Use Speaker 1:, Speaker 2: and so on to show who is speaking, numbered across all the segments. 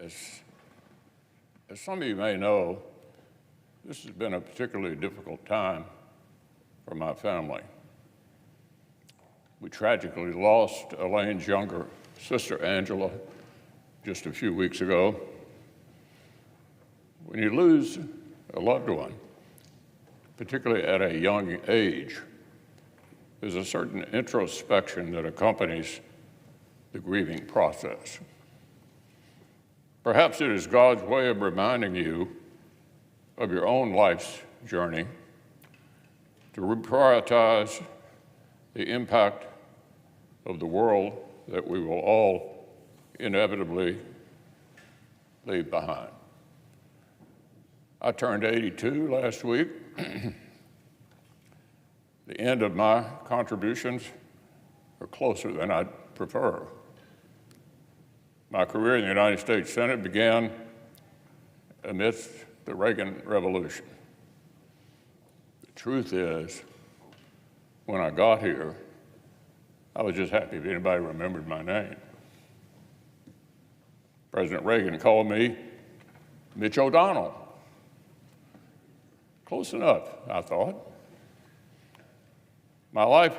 Speaker 1: As, as some of you may know, this has been a particularly difficult time for my family. We tragically lost Elaine's younger sister, Angela, just a few weeks ago. When you lose a loved one, particularly at a young age, there's a certain introspection that accompanies the grieving process. Perhaps it is God's way of reminding you of your own life's journey, to reprioritize the impact of the world that we will all inevitably leave behind. I turned 82 last week. The end of my contributions are closer than I'd prefer. My career in the United States Senate began amidst the Reagan Revolution. The truth is, when I got here, I was just happy if anybody remembered my name. President Reagan called me Mitch O'Donnell. Close enough, I thought. My wife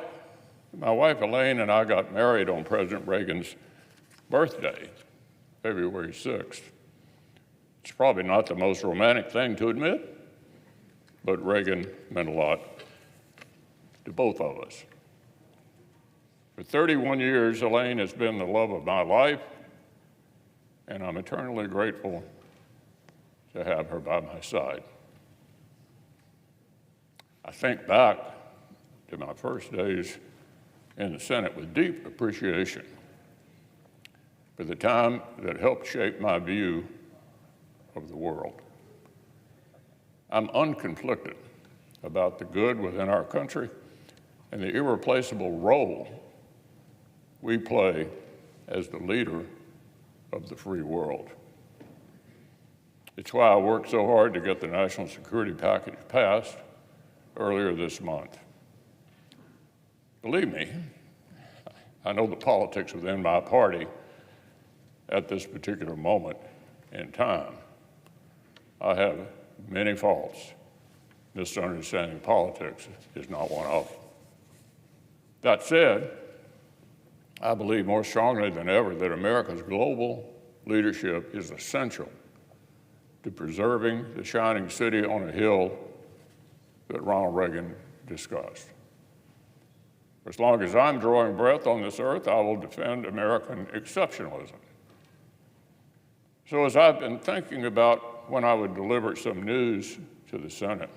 Speaker 1: Elaine and I got married on President Reagan's birthday, February 6th. It's probably not the most romantic thing to admit, but Reagan meant a lot to both of us. For 31 years, Elaine has been the love of my life, and I'm eternally grateful to have her by my side. I think back to my first days in the Senate with deep appreciation for the time that helped shape my view of the world. I'm unconflicted about the good within our country and the irreplaceable role we play as the leader of the free world. It's why I worked so hard to get the national security package passed earlier this month. Believe me, I know the politics within my party at this particular moment in time. I have many faults. Misunderstanding politics is not one of them. That said, I believe more strongly than ever that America's global leadership is essential to preserving the shining city on a hill that Ronald Reagan discussed. For as long as I'm drawing breath on this earth, I will defend American exceptionalism. So as I've been thinking about when I would deliver some news to the Senate,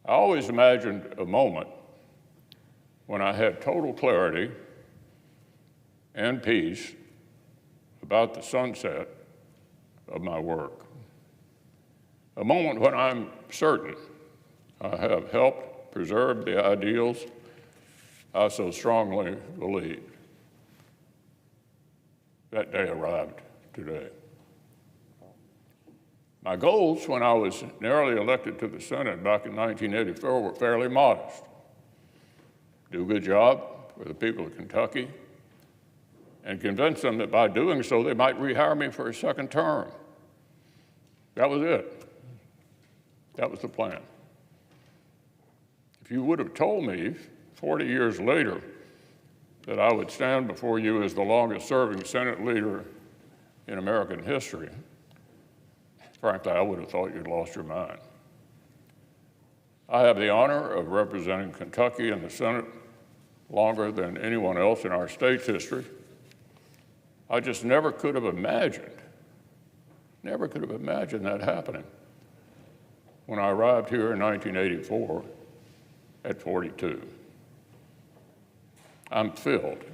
Speaker 1: I always imagined a moment when I had total clarity and peace about the sunset of my work. A moment when I'm certain I have helped preserve the ideals I so strongly believed. That day arrived today. My goals when I was narrowly elected to the Senate back in 1984 were fairly modest. Do a good job for the people of Kentucky and convince them that by doing so they might rehire me for a second term. That was it. That was the plan. If you would have told me 40 years later that I would stand before you as the longest-serving Senate leader in American history, frankly, I would have thought you'd lost your mind. I have the honor of representing Kentucky in the Senate longer than anyone else in our state's history. I just never could have imagined that happening when I arrived here in 1984 at 42. I'm filled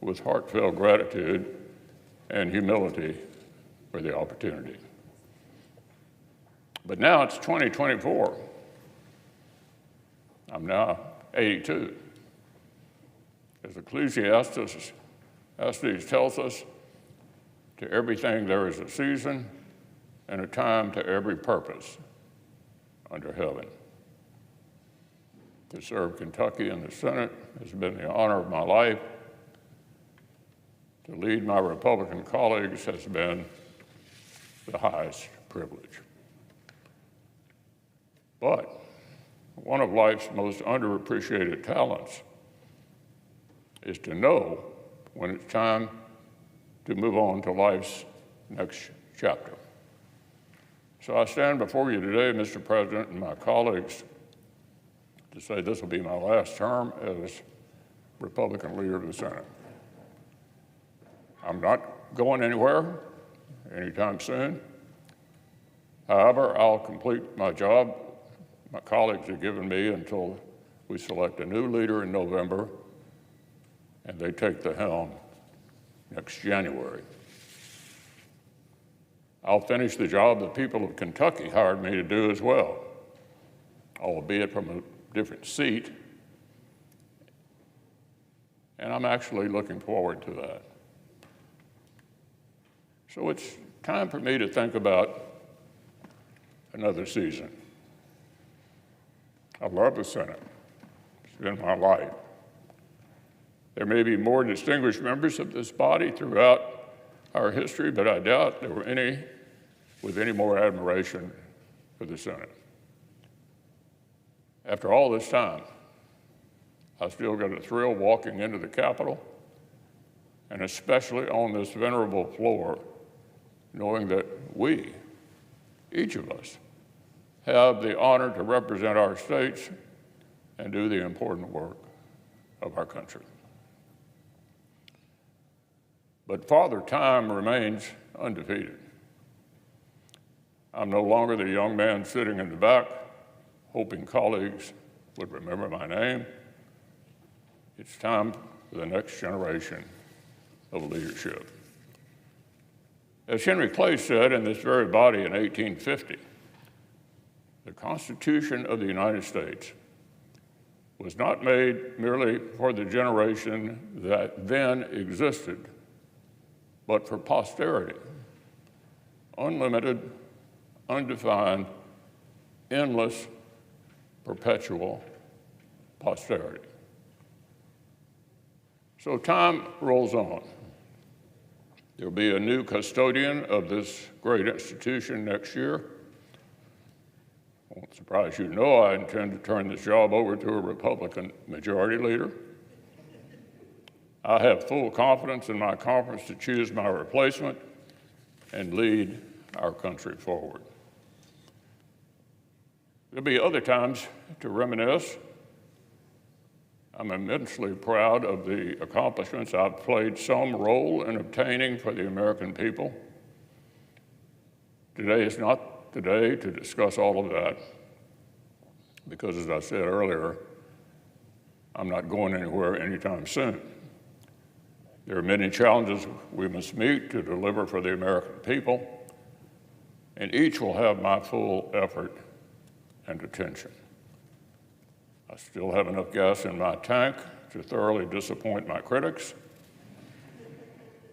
Speaker 1: with heartfelt gratitude and humility for the opportunity. But now it's 2024. I'm now 82. As Ecclesiastes tells us, to everything there is a season and a time to every purpose under heaven. To serve Kentucky in the Senate has been the honor of my life, to lead my Republican colleagues has been the highest privilege. But one of life's most underappreciated talents is to know when it's time to move on to life's next chapter. So I stand before you today, Mr. President, and my colleagues, to say this will be my last term as Republican leader of the Senate. I'm not going anywhere anytime soon. However, I'll complete my job my colleagues have given me until we select a new leader in November and they take the helm next January. I'll finish the job the people of Kentucky hired me to do as well, albeit from a different seat, and I'm actually looking forward to that. So it's time for me to think about another season. I love the Senate. It's been my life. There may be more distinguished members of this body throughout our history, but I doubt there were any with any more admiration for the Senate. After all this time, I still get a thrill walking into the Capitol, and especially on this venerable floor, knowing that we, each of us, have the honor to represent our states and do the important work of our country. But Father Time remains undefeated. I'm no longer the young man sitting in the back, hoping colleagues would remember my name. It's time for the next generation of leadership. As Henry Clay said in this very body in 1850, the Constitution of the United States was not made merely for the generation that then existed, but for posterity, unlimited, undefined, endless, perpetual posterity. So time rolls on. There'll be a new custodian of this great institution next year. I won't surprise you to know I intend to turn this job over to a Republican majority leader. I have full confidence in my conference to choose my replacement and lead our country forward. There'll be other times to reminisce. I'm immensely proud of the accomplishments I've played some role in obtaining for the American people. Today is not the day to discuss all of that, because as I said earlier, I'm not going anywhere anytime soon. There are many challenges we must meet to deliver for the American people, and each will have my full effort and attention. I still have enough gas in my tank to thoroughly disappoint my critics,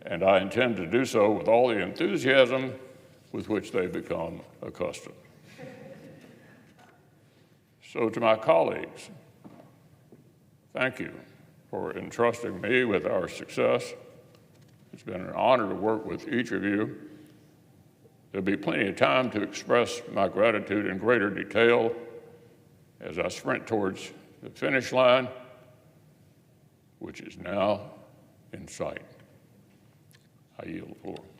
Speaker 1: and I intend to do so with all the enthusiasm with which they become accustomed. So to my colleagues, thank you for entrusting me with our success. It's been an honor to work with each of you. There'll be plenty of time to express my gratitude in greater detail as I sprint towards the finish line, which is now in sight. I yield the floor.